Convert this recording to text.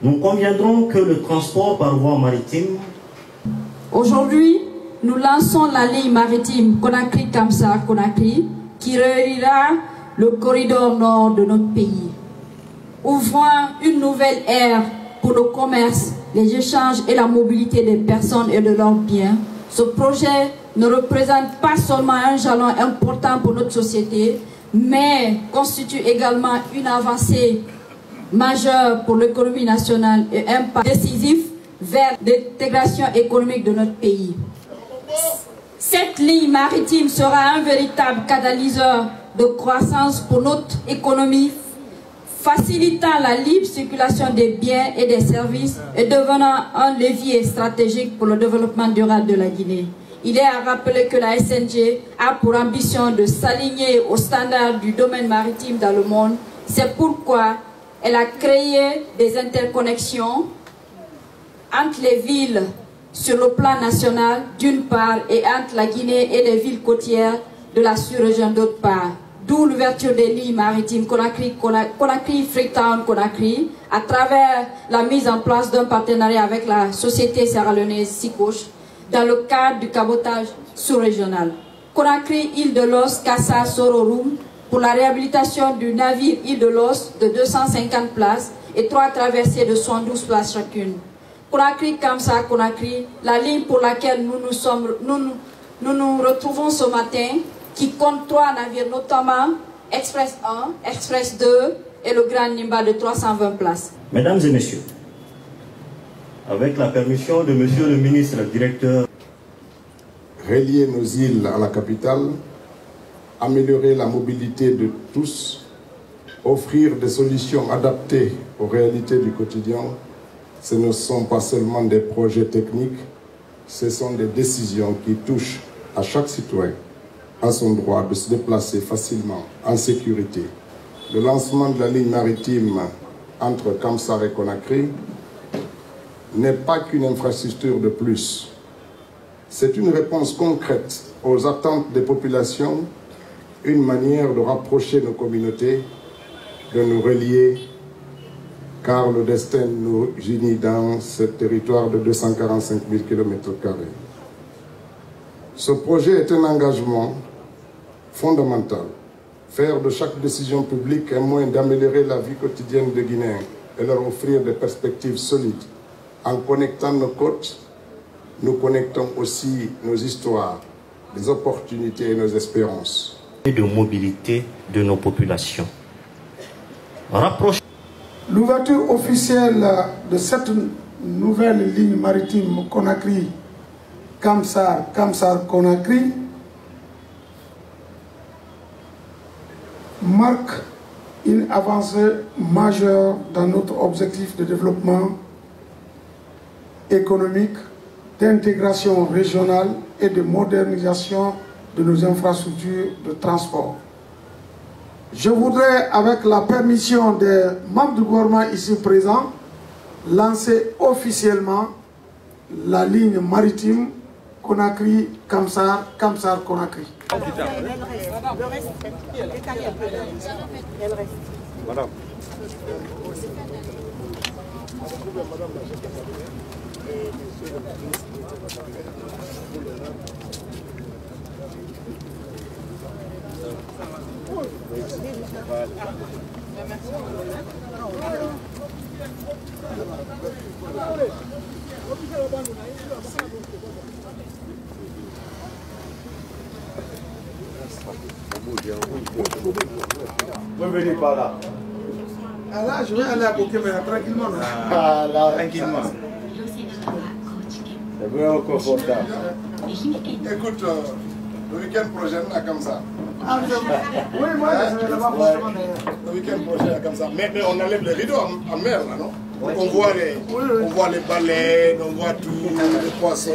Nous conviendrons que le transport par voie maritime. Aujourd'hui, nous lançons la ligne maritime Conakry-Kamsar-Conakry qui reliera le corridor nord de notre pays, ouvrant une nouvelle ère pour le commerce, les échanges et la mobilité des personnes et de leurs biens. Ce projet ne représente pas seulement un jalon important pour notre société, mais constitue également une avancée majeure pour l'économie nationale et un pas décisif vers l'intégration économique de notre pays. Cette ligne maritime sera un véritable catalyseur de croissance pour notre économie, facilitant la libre circulation des biens et des services et devenant un levier stratégique pour le développement durable de la Guinée. Il est à rappeler que la SNG a pour ambition de s'aligner aux standards du domaine maritime dans le monde. C'est pourquoi elle a créé des interconnexions entre les villes sur le plan national d'une part et entre la Guinée et les villes côtières de la sous-région d'autre part. D'où l'ouverture des lignes maritimes Conakry-Freetown-Conakry à travers la mise en place d'un partenariat avec la société sierra-léonaise Seacoast dans le cadre du cabotage sous-régional. Conakry-Île-de-l'Os-Kassa-Sororum pour la réhabilitation du navire Île-de-l'Os de 250 places et 3 traversées de 112 places chacune. Conakry-Kamsar-Conakry, la ligne pour laquelle nous nous retrouvons ce matin, qui compte 3 navires, notamment Express 1, Express 2 et le Grand Nimba de 320 places. Mesdames et messieurs, avec la permission de monsieur le ministre directeur, relier nos îles à la capitale, améliorer la mobilité de tous, offrir des solutions adaptées aux réalités du quotidien, ce ne sont pas seulement des projets techniques, ce sont des décisions qui touchent à chaque citoyen à son droit de se déplacer facilement, en sécurité. Le lancement de la ligne maritime entre Kamsar et Conakry n'est pas qu'une infrastructure de plus. C'est une réponse concrète aux attentes des populations, une manière de rapprocher nos communautés, de nous relier, car le destin nous unit dans ce territoire de 245 000 km². Ce projet est un engagement fondamental. Faire de chaque décision publique un moyen d'améliorer la vie quotidienne des Guinéens et leur offrir des perspectives solides. En connectant nos côtes, nous connectons aussi nos histoires, les opportunités et nos espérances. Et de mobilité de nos populations. L'ouverture officielle de cette nouvelle ligne maritime Conakry-Kamsar-Conakry marque une avancée majeure dans notre objectif de développement économique, d'intégration régionale et de modernisation de nos infrastructures de transport. Je voudrais, avec la permission des membres du gouvernement ici présents, lancer officiellement la ligne maritime Conakry-Kamsar, Kamsar-Conakry. Madame. Revenez par là. Ah là, je vais aller à Bokeh, tranquillement. Ah là, tranquillement. C'est vraiment confortable. Écoute, le week-end prochain, là, comme ça. Ah, oui, moi, je vais là-bas forcément d'ailleurs. Le week-end prochain, comme ça. Mais on enlève les rideaux en mer, là, non? On voit les baleines, on voit tout, les poissons.